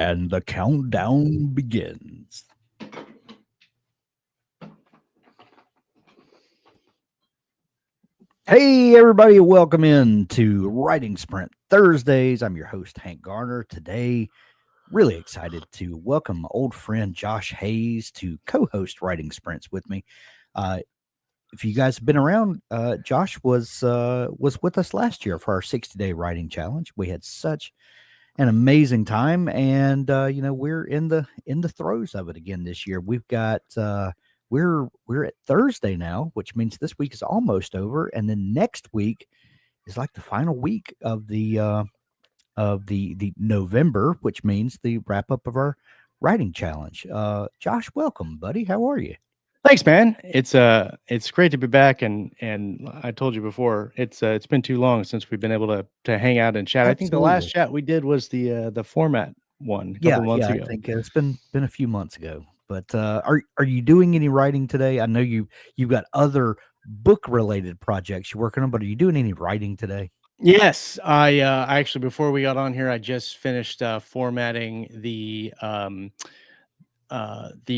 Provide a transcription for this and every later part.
And the countdown begins. Hey, everybody, welcome in to Writing Sprint Thursdays. I'm your host, Hank Garner. Today, really excited to welcome old friend Josh Hayes to co-host Writing Sprints with me. If you guys have been around, Josh was with us last year for our 60-day writing challenge. We had such an amazing time, and we're in the throes of it again this year. We've got we're at Thursday now, which means this week is almost over, and then next week is like the final week of the November, which means the wrap up of our writing challenge. Josh, welcome, buddy. How are you? Thanks, man. It's great to be back, and I told you before, it's been too long since we've been able to hang out and chat. Absolutely. I think the last chat we did was the format one a couple months ago. I think it's been a few months ago. But are you doing any writing today? I know you've got other book related projects you're working on, but are you doing any writing today? Yes, I actually, before we got on here, I just finished formatting the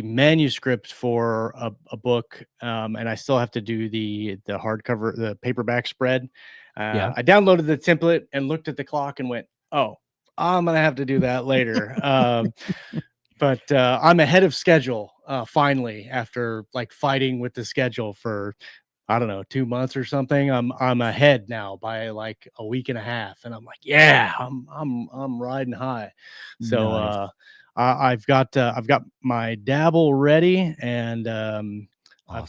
manuscript for a book, and I still have to do the hardcover, the paperback spread. I downloaded the template and looked at the clock and went, "Oh, I'm gonna have to do that later." But I'm ahead of schedule finally, after like fighting with the schedule for, I don't know, 2 months or something. I'm ahead now by like a week and a half, and I'm like, yeah, I'm riding high. So Nice. I've got my Dabble ready, and I've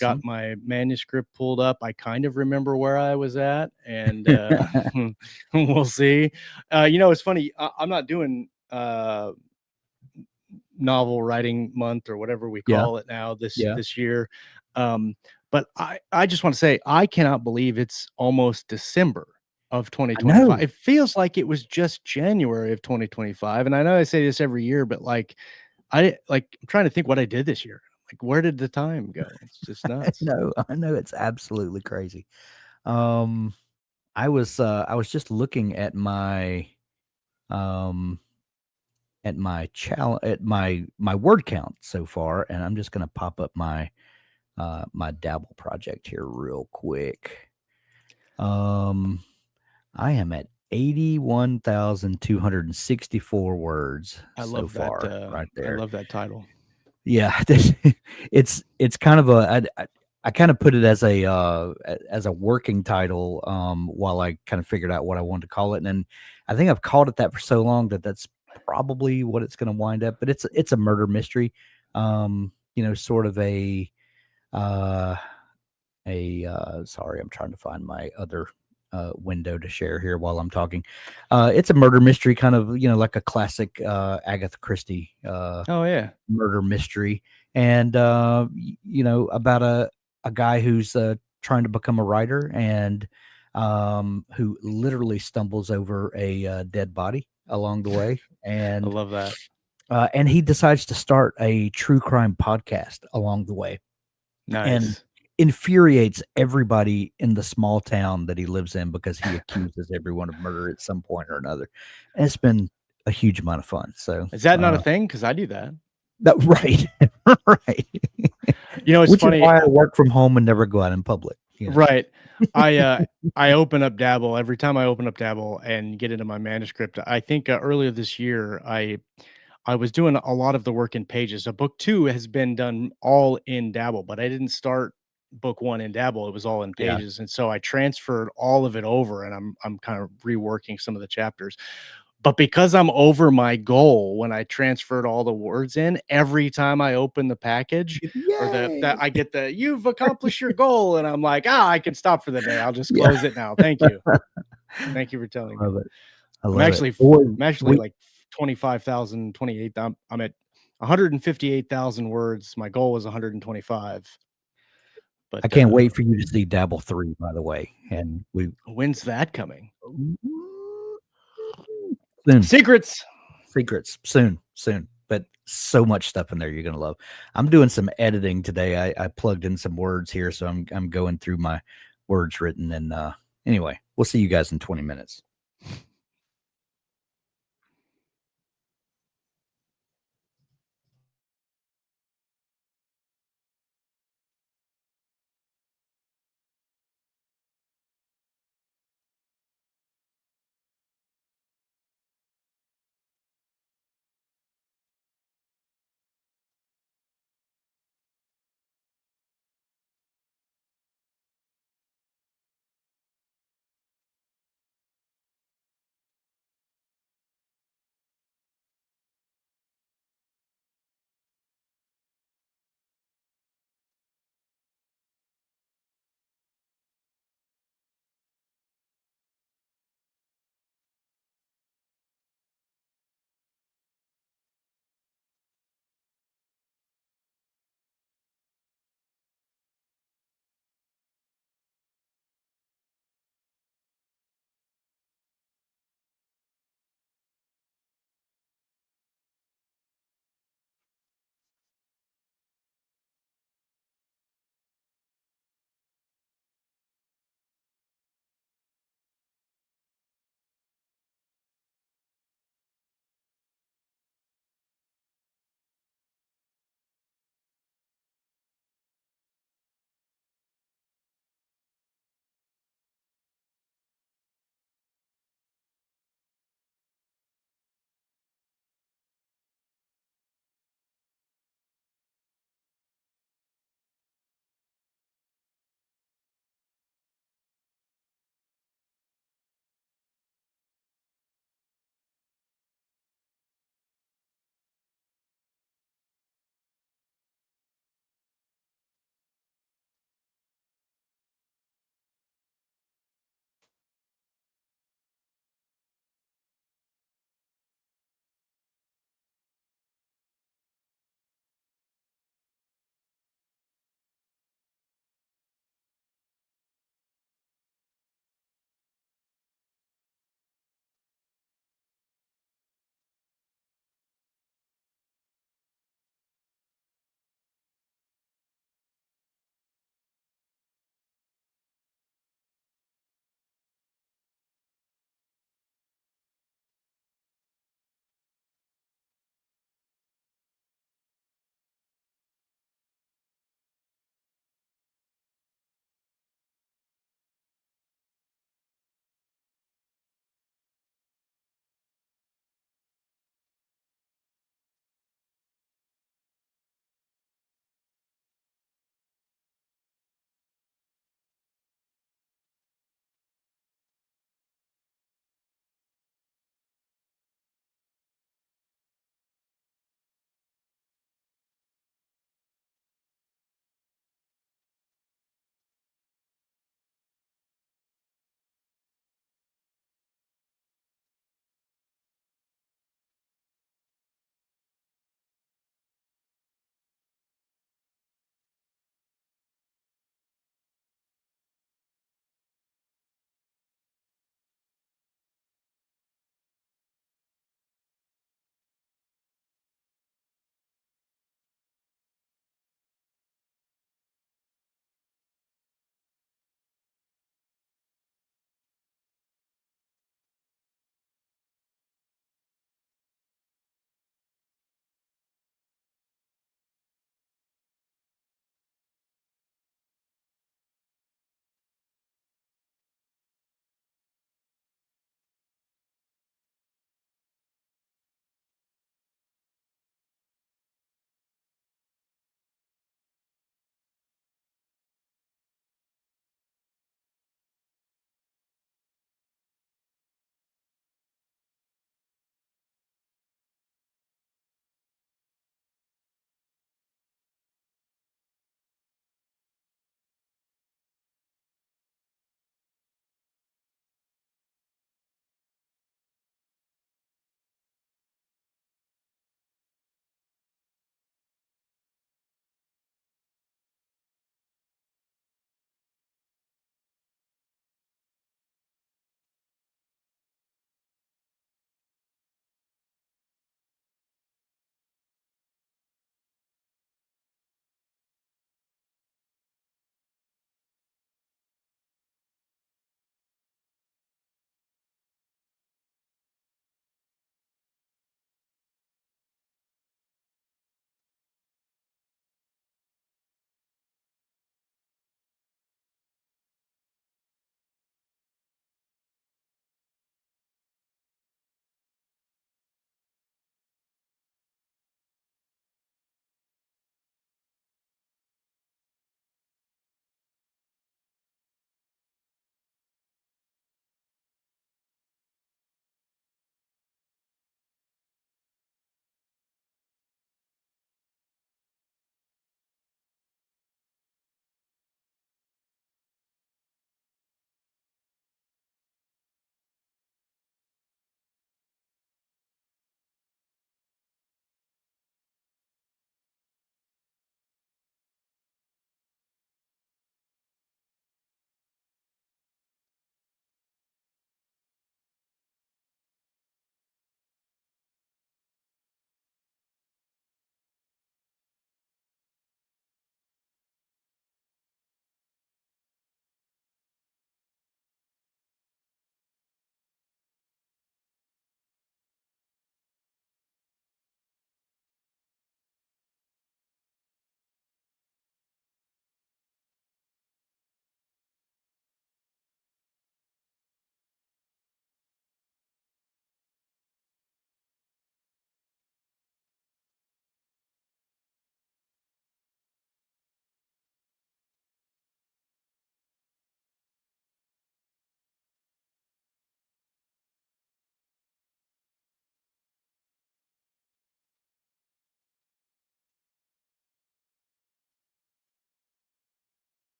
got Awesome. my manuscript pulled up. I kind of remember where I was at, and we'll see. It's funny. I'm not doing novel writing month or whatever we call it now this year. But I just want to say, I cannot believe it's almost December of 2025. It feels like it was just January of 2025. And I know I say this every year, but I'm trying to think what I did this year. Like, where did the time go? It's just nuts. I know it's absolutely crazy. I was just looking at my my word count so far, and I'm just going to pop up my my Dabble project here real quick. I am at 81,264 words so far, right there. I love that title. Yeah, it's kind of I kind of put it as a working title while I kind of figured out what I wanted to call it, and then I think I've called it that for so long that that's probably what it's going to wind up. But it's a murder mystery, sort of sorry, I'm trying to find my other window to share here while I'm talking. It's a murder mystery, kind of, like a classic Agatha Christie murder mystery, and about a guy who's trying to become a writer, and who literally stumbles over a dead body along the way. And I love that. And he decides to start a true crime podcast along the way. Nice. And infuriates everybody in the small town that he lives in because he accuses everyone of murder at some point or another. And it's been a huge amount of fun. So is that not a thing? Because I do that. Right. Right. It's which funny. Is why I work from home and never go out in public. Right. I open up Dabble. Every time I open up Dabble and get into my manuscript, I think earlier this year, I was doing a lot of the work in Pages. So book 2 has been done all in Dabble, but I didn't start book 1 in Dabble. It was all in Pages. And so I transferred all of it over, and I'm kind of reworking some of the chapters. But because I'm over my goal when I transferred all the words in, every time I open the package, or I get the "you've accomplished your goal," and I'm like, I can stop for the day. I'll just close it now. Thank you. Thank you for telling me. I'm actually like 25,000, 28,000. I'm at 158,000 words. My goal was 125. But I can't wait for you to see Dabble 3, by the way. And when's that coming? Soon. Secrets soon. But so much stuff in there you're gonna love. I'm doing some editing today. I plugged in some words here, so I'm going through my words written. And anyway, we'll see you guys in 20 minutes.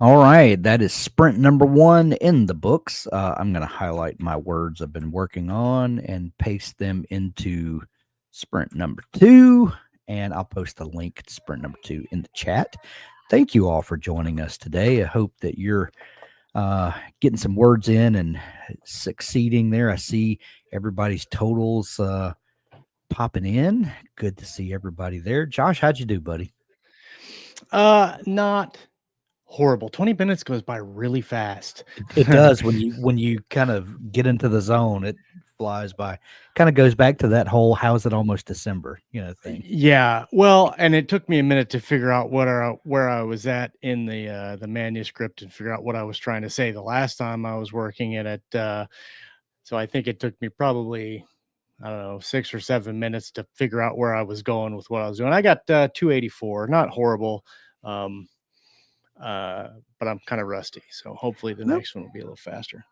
All right, that is sprint number 1 in the books. I'm going to highlight my words I've been working on and paste them into sprint number 2, and I'll post a link to sprint number 2 in the chat. Thank you all for joining us today. I hope that you're getting some words in and succeeding there. I see everybody's totals popping in. Good to see everybody there. Josh, how'd you do, buddy? Not horrible. 20 minutes goes by really fast. It does when you kind of get into the zone, it flies by. Kind of goes back to that whole "how's it almost December" thing. Yeah, well, and it took me a minute to figure out where I was at in the manuscript and figure out what I was trying to say the last time I was working at it. So I think it took me probably, I don't know, 6 or 7 minutes to figure out where I was going with what I was doing. I got 284, not horrible, um, but I'm kind of rusty. So hopefully the Well, next one will be a little faster.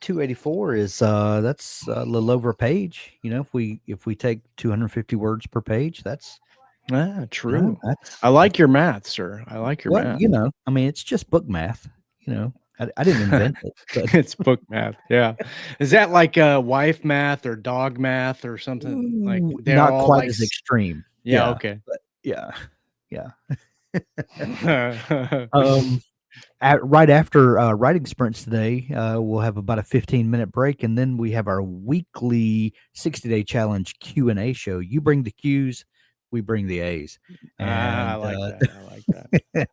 284 is that's a little over a page. If we take 250 words per page, that's Ah, true. I that's like your math, sir. I like your what math. I mean. It's just book math. I didn't invent it, but It's book math. Yeah. Is that like wife math or dog math or something? Like ooh, they're not all quite like, as extreme. yeah, Yeah, okay. but yeah, yeah. um, right after writing sprints today, we'll have about a 15-minute break, and then we have our weekly 60-day challenge Q&A show. You bring the Q's, we bring the A's, I and like that. I like that.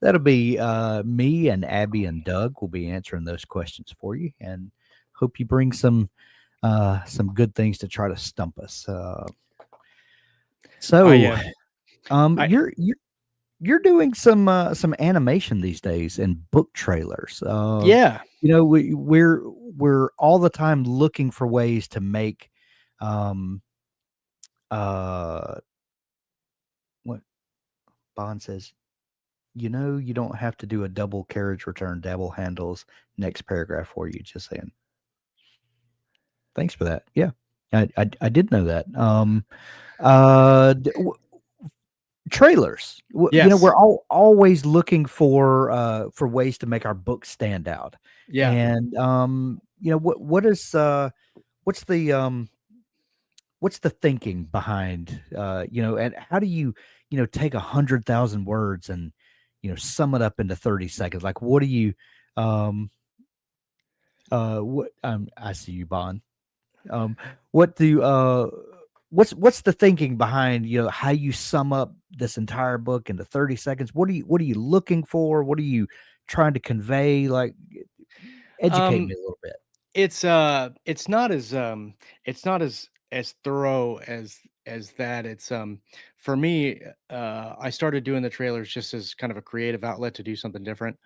that'll be me and Abby and Doug will be answering those questions for you, and hope you bring some good things to try to stump us. I So, I you're doing some animation these days and book trailers. yeah. We're all the time looking for ways to make um uh what Bond says, you don't have to do a double carriage return. Dabble handles next paragraph for you. Just saying. Thanks for that. Yeah. I did know that. D- Trailers. Yes. We're all always looking for ways to make our book stand out. Yeah. And what is what's the what's the thinking behind and how do you take 100,000 words and sum it up into 30 seconds? Like, what do you um what I see you, Bond. Um, what do what's the thinking behind how you sum up this entire book into 30 seconds? What are you looking for? What are you trying to convey? Like, educate Um me a little bit. it's not as it's not as thorough as that. It's for me, I started doing the trailers just as kind of a creative outlet to do something different.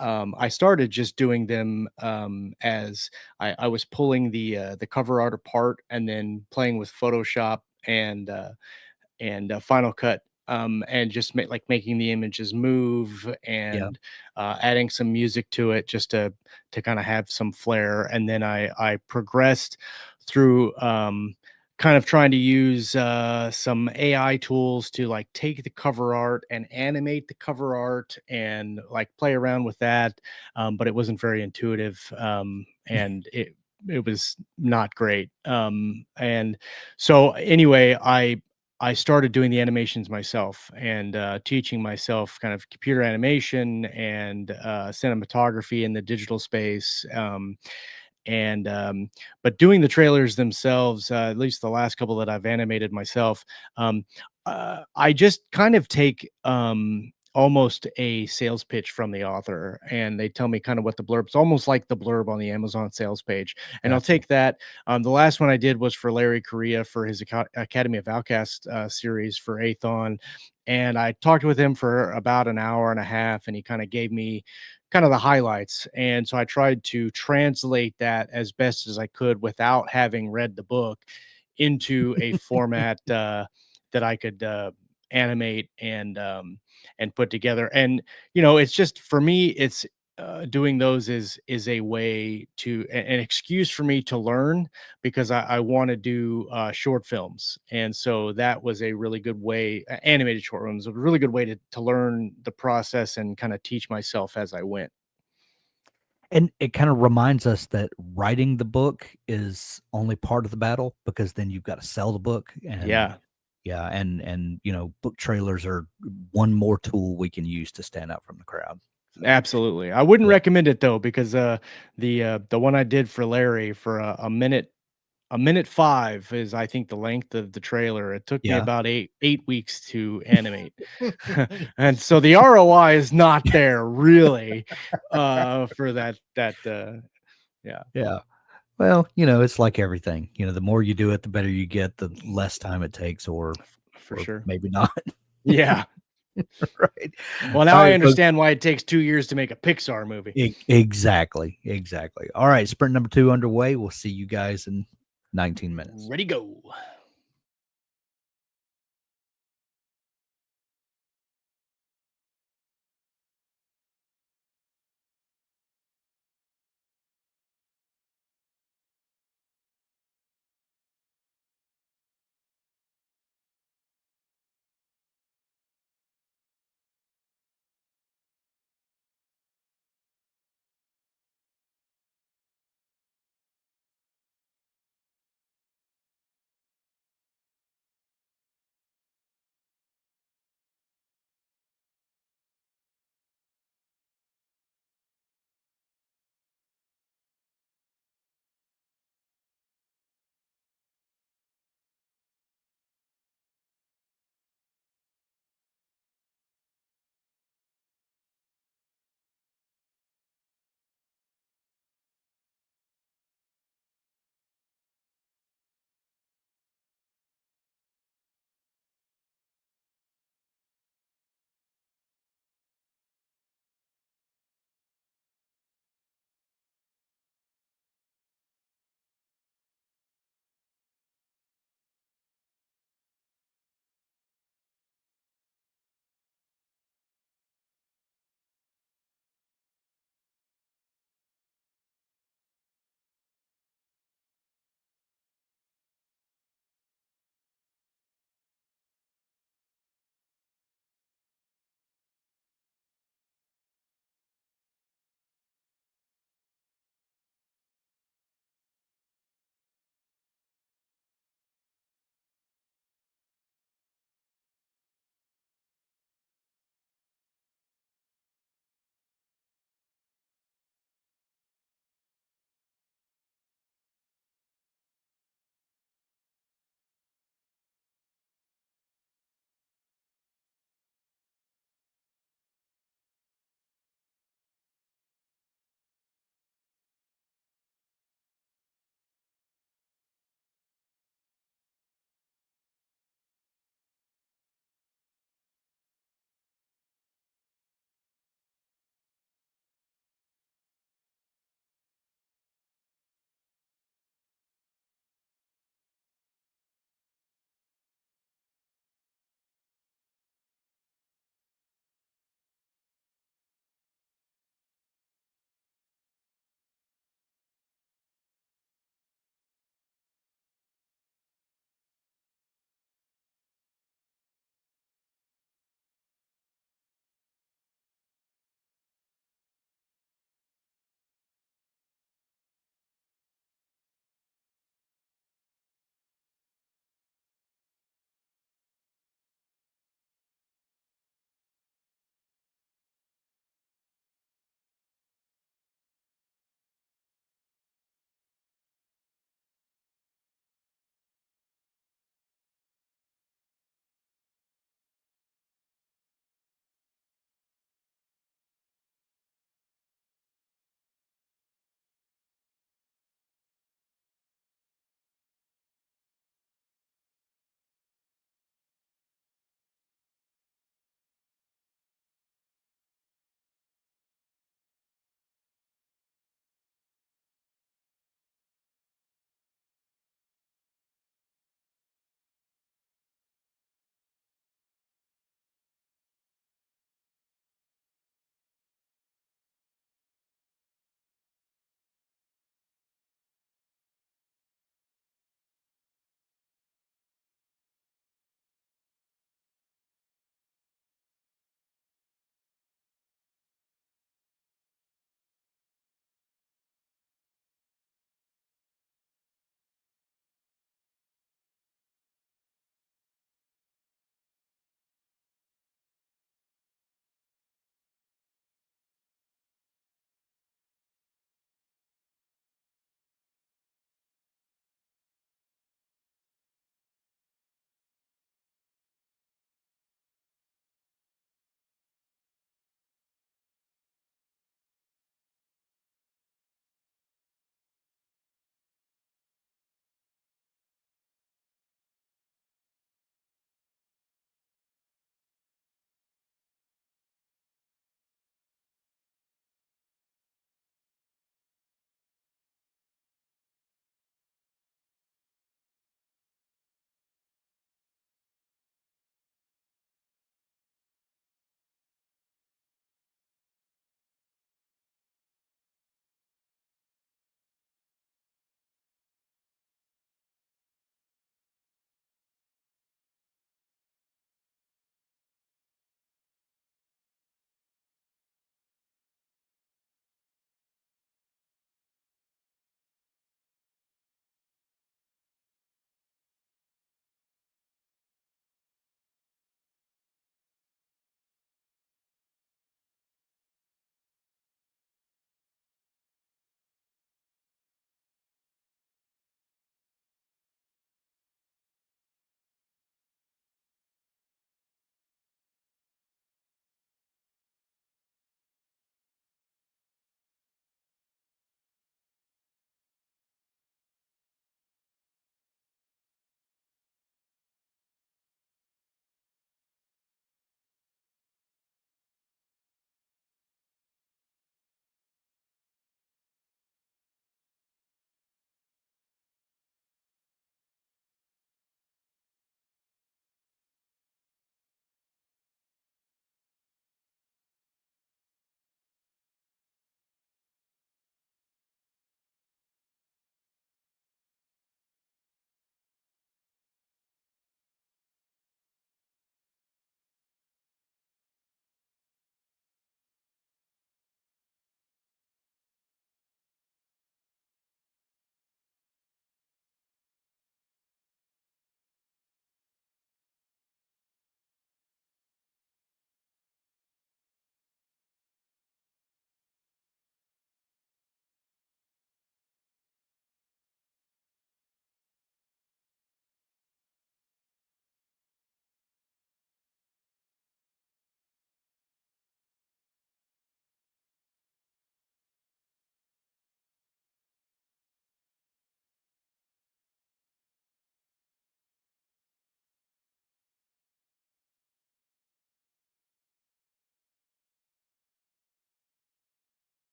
I started just doing them as I was pulling the cover art apart and then playing with Photoshop and Final Cut, and just making the images move Yeah. and adding some music to it just to kind of have some flair. And then I progressed through kind of trying to use some AI tools to like take the cover art and animate the cover art and like play around with that. But it wasn't very intuitive, and it was not great. And so anyway, I started doing the animations myself and teaching myself kind of computer animation and cinematography in the digital space. And But doing the trailers themselves, at least the last couple that I've animated myself, um, I just kind of take almost a sales pitch from the author, and they tell me kind of what the blurb's almost like the blurb on the Amazon sales page, and I'll Gotcha. take that. The last one I did was for Larry Correa for his Academy of Outcast series for Athon, and I talked with him for about an hour and a half, and he kind of gave me kind of the highlights. And so I tried to translate that as best as I could without having read the book into a format that I could animate and put together. And it's just for me, doing those is a way to an excuse for me to learn because I want to do short films, and so that was a really good way. Animated short films, a really good way to learn the process and kind of teach myself as I went. And it kind of reminds us that writing the book is only part of the battle because then you've got to sell the book and Yeah, yeah, and book trailers are one more tool we can use to stand out from the crowd. So, absolutely. I wouldn't yeah. recommend it though because the one I did for Larry for a minute 5 is, I think, the length of the trailer. It took me Yeah. about 8 weeks to animate. And so the ROI is not there really, for yeah, Yeah. Well, it's like everything. The more you do it, the better you get, the less time it takes or for or sure. maybe not. Yeah. Right. Well, All now I right, folks. understand why it takes 2 years to make a Pixar movie. Exactly. Exactly. All right, sprint number 2 underway. We'll see you guys in 19 minutes. Ready, go.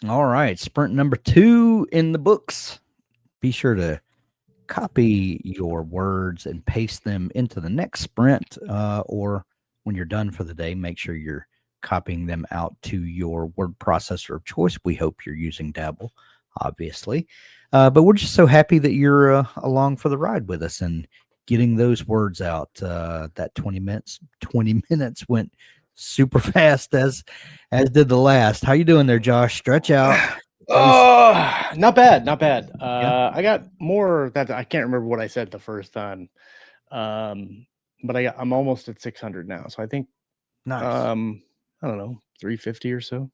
All right, sprint number 2 in the books. Be sure to copy your words and paste them into the next sprint, or when you're done for the day, make sure you're copying them out to your word processor of choice. We hope you're using Dabble, obviously. But we're just so happy that you're along for the ride with us and getting those words out. That 20 minutes went super fast, as did the last. How you doing there, Josh? Stretch out. Pace. Oh, not bad, not bad. Yeah, I got more that I can't remember what I said the first time. Um, but I'm almost at 600 now, so I think nice. I don't know, 350 or so.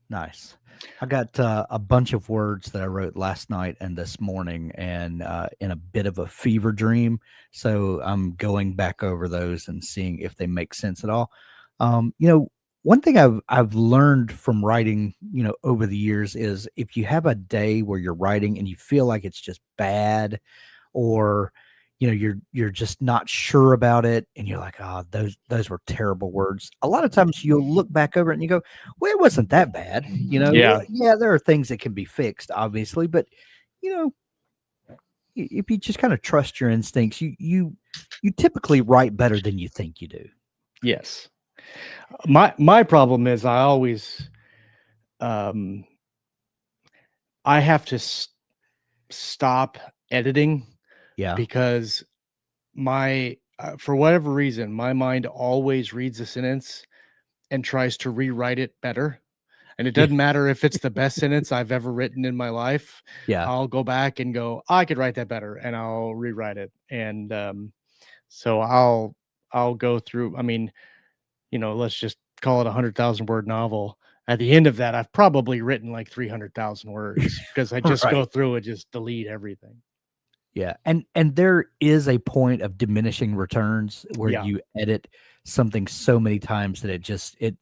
Nice. I got a bunch of words that I wrote last night and this morning, and in a bit of a fever dream. So I'm going back over those and seeing if they make sense at all. One thing I've learned from writing, over the years is if you have a day where you're writing and you feel like it's just bad, or you're just not sure about it, and you're like, oh, those were terrible words. A lot of times you'll look back over it and you go, well, it wasn't that bad. Yeah. Yeah, there are things that can be fixed, obviously, but you know if you just kind of trust your instincts, you typically write better than you think you do. Yes. My problem is I always um I have to stop editing Yeah. because my for whatever reason my mind always reads a sentence and tries to rewrite it better. And it Yeah. doesn't matter if it's the best sentence I've ever written in my life. Yeah. I'll go back and go, I could write that better, and I'll rewrite it. And so I'll go through. I mean, let's just call it 100,000 word novel. At the end of that, I've probably written like 300,000 words because I just go Right. through and just delete everything. Yeah, and there is a point of diminishing returns where Yeah. you edit something so many times that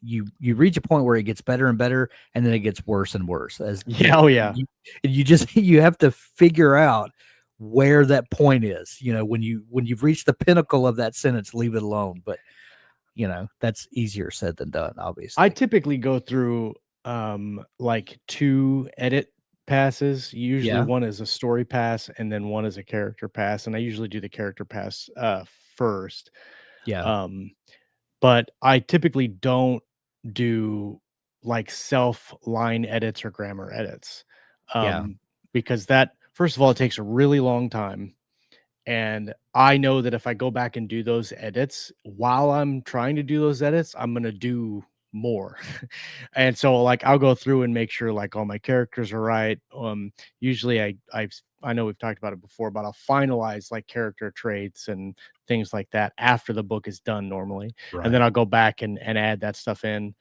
you reach a point where it gets better and better, and then it gets worse and worse. As Yeah. Oh, yeah. you just you have to figure out where that point is. When you've reached the pinnacle of that sentence, leave it alone. But that's easier said than done, I obviously. typically go through like 2 edit passes. Usually Yeah, one is a story pass and then one is a character pass. And I usually do the character pass first. yeah, Um, but I typically don't do like self line edits or grammar edits. yeah, Because that, first of all, it takes a really long time. And I know that if I go back and do those edits while I'm trying to do those edits, I'm going to do more. And so like I'll go through and make sure like all my characters are right. Usually I know we've talked about it before, but I'll finalize like character traits and things like that after the book is done normally. And then right. I'll go back and add that stuff in.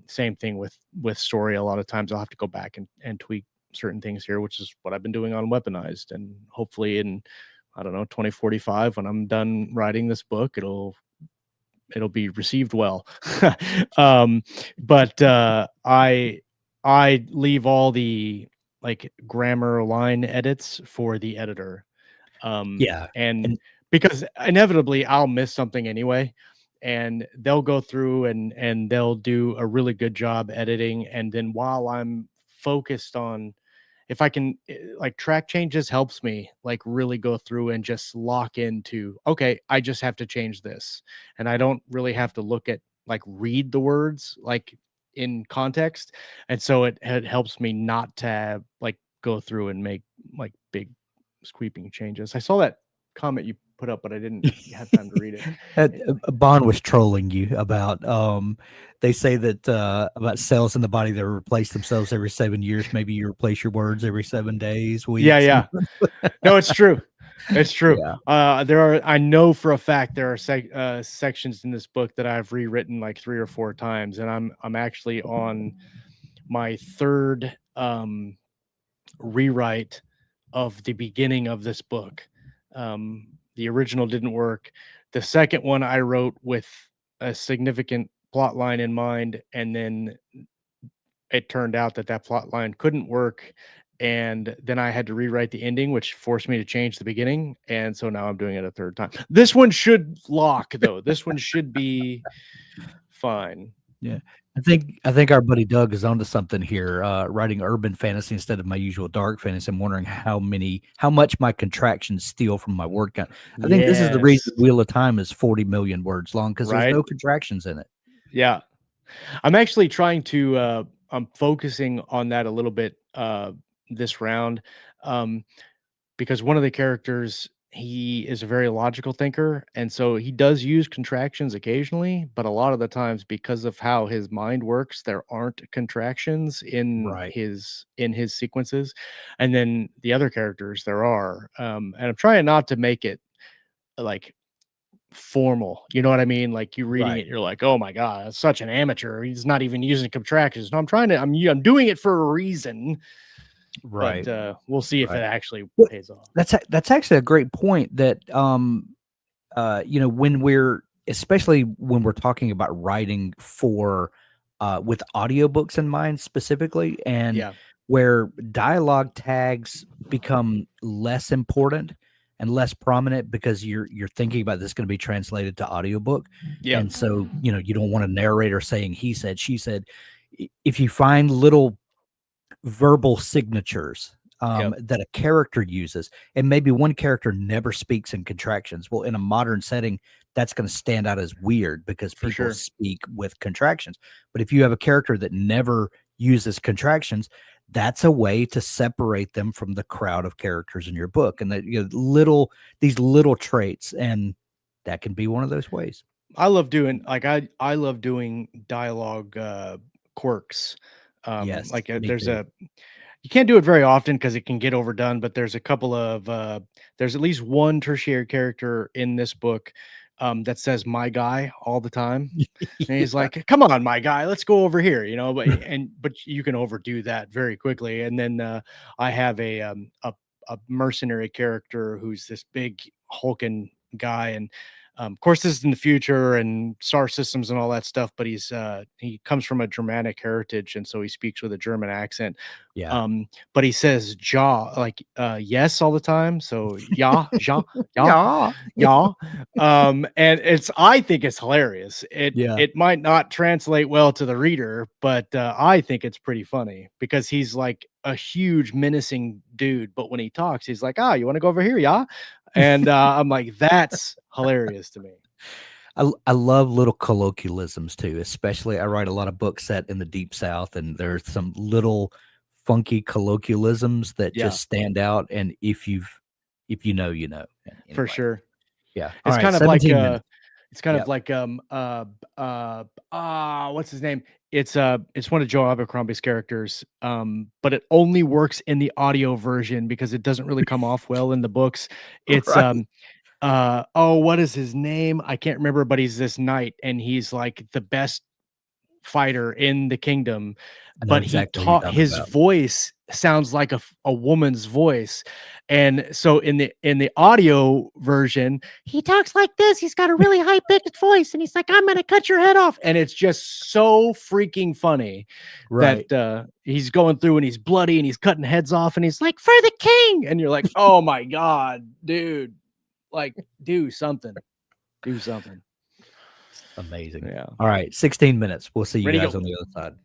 Same thing with story. A lot of times I'll have to go back and tweak certain things here, which is what I've been doing on Weaponized. And hopefully in, I don't know, 2045, when I'm done writing this book, it'll be received well. um, but I leave all the like grammar line edits for the editor. Yeah, And and because inevitably I'll miss something anyway, and they'll go through and they'll do a really good job editing. And then while I'm focused on, if I can, like track changes helps me like really go through and just lock into, okay, I just have to change this. And I don't really have to look at like read the words like in context. And so it helps me not to like go through and make like big sweeping changes. I saw that comment you put up, but I didn't have time to read it. Bond was trolling you about they say that about cells in the body that replace themselves every 7 years. Maybe you replace your words every 7 days, Yeah, weeks. yeah. No, it's true. It's true. Yeah. I know for a fact there are sections in this book that I've rewritten like 3 or 4 times, and I'm actually on my third rewrite of the beginning of this book. The original didn't work. The second one I wrote with a significant plot line in mind, and then it turned out that that plot line couldn't work. And then I had to rewrite the ending, which forced me to change the beginning. And so now I'm doing it a third time. This one should lock, though. This one should be fine. Yeah. I think our buddy Doug is onto something here, writing urban fantasy instead of my usual dark fantasy. I'm wondering how much my contractions steal from my word count. I think this is the reason Yes. Wheel of Time is 40 million words long because there's Right? no contractions in it. Yeah. I'm actually trying to, I'm focusing on that a little bit, this round, um, because one of the characters, he is a very logical thinker, and so he does use contractions occasionally, but a lot of the times because of how his mind works, there aren't contractions Right, in his sequences, and then the other characters, there are, and I'm trying not to make it, like, formal, you know what I mean? Like, you reading right, it, you're like, "Oh my god, that's such an amateur, he's not even using contractions." No, I'm doing it for a reason, but, right, we'll see if it right. actually Well, pays off. that's actually a great point that, when we're especially when we're talking about writing for with audiobooks in mind specifically, and Yeah. where dialogue tags become less important and less prominent because you're thinking about this going to be translated to audiobook. Yep. And so, you don't want a narrator saying he said, she said. If you find little verbal signatures Yep. that a character uses, and maybe one character never speaks in contractions. Well, in a modern setting, that's going to stand out as weird because For people sure. speak with contractions. But if you have a character that never uses contractions, that's a way to separate them from the crowd of characters in your book, and that these little traits, and that can be one of those ways. I love doing like, I love doing dialogue, quirks. Yes, me There's too. a you can't do it very often because it can get overdone, but there's a couple of, there's at least one tertiary character in this book, that says "my guy" all the time, and he's Yeah. like, "Come on, my guy, let's go over here," you know, but you can overdo that very quickly, and then, I have a mercenary character who's this big hulking guy, and, of course, this is in the future and star systems and all that stuff, but he comes from a Germanic heritage, and so he speaks with a German accent, Yeah. but he says "ja" like, yes all the time, so "ja, ja, ja, Yeah. ja," and I think it's hilarious. Yeah. It might not translate well to the reader, but, I think it's pretty funny because he's like a huge menacing dude, but when he talks, he's like, "Ah, you wanna go over here, yeah?" And, I'm like, "That's hilarious to me." I love little colloquialisms too, especially I write a lot of books set in the deep South, and there's some little funky colloquialisms that Yeah, just stand out, and if you know, you know. And for anyway, sure. yeah. All It's right, kind of like, 17 minutes. it's kind of Yep. like, what's his name? It's one of Joe Abercrombie's characters, but it only works in the audio version because it doesn't really come off well in the books. It's, Right. what is his name? I can't remember, but he's this knight, and he's like the best fighter in the kingdom, I know but exactly who you're talking his about. voice sounds like a woman's voice, and so in the audio version, he talks like this, he's got a really high pitched voice, and he's like, "I'm gonna cut your head off," and it's just so freaking funny Right. that, he's going through and he's bloody and he's cutting heads off, and he's like, "For the king," and you're like, "Oh my god, dude, like, do something, do something." Amazing. Yeah. All right, 16 minutes. We'll see you Ready, guys go. on the other side.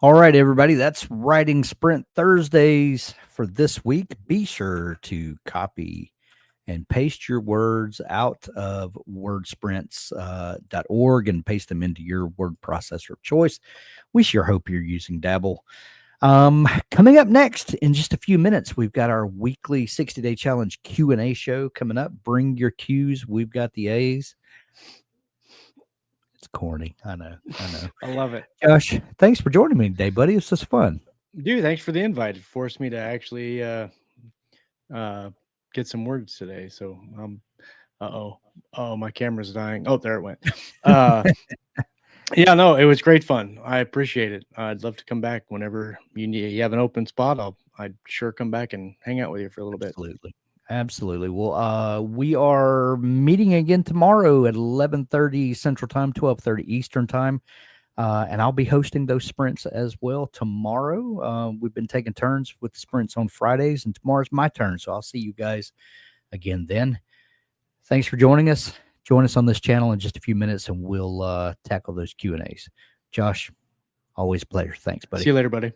All right, everybody, that's Writing Sprint Thursdays for this week. Be sure to copy and paste your words out of wordsprints.org and paste them into your word processor of choice. We sure hope you're using Dabble. Coming up next in just a few minutes, we've got our weekly 60-day challenge Q&A show coming up. Bring your Q's. We've got the A's. It's corny. I know. I love it. Josh, thanks for joining me today, buddy. It's just fun. Dude, thanks for the invite. It forced me to actually get some words today. So oh, my camera's dying. Oh, there it went. Yeah, no, it was great fun. I appreciate it. I'd love to come back whenever you have an open spot. I'd sure come back and hang out with you for a little bit. Absolutely. Well, we are meeting again tomorrow at 11:30 Central Time, 12:30 Eastern Time. And I'll be hosting those sprints as well tomorrow. We've been taking turns with sprints on Fridays, and tomorrow's my turn. So I'll see you guys again then. Thanks for joining us. Join us on this channel in just a few minutes, and we'll tackle those Q&As. Josh, always a pleasure. Thanks, buddy. See you later, buddy.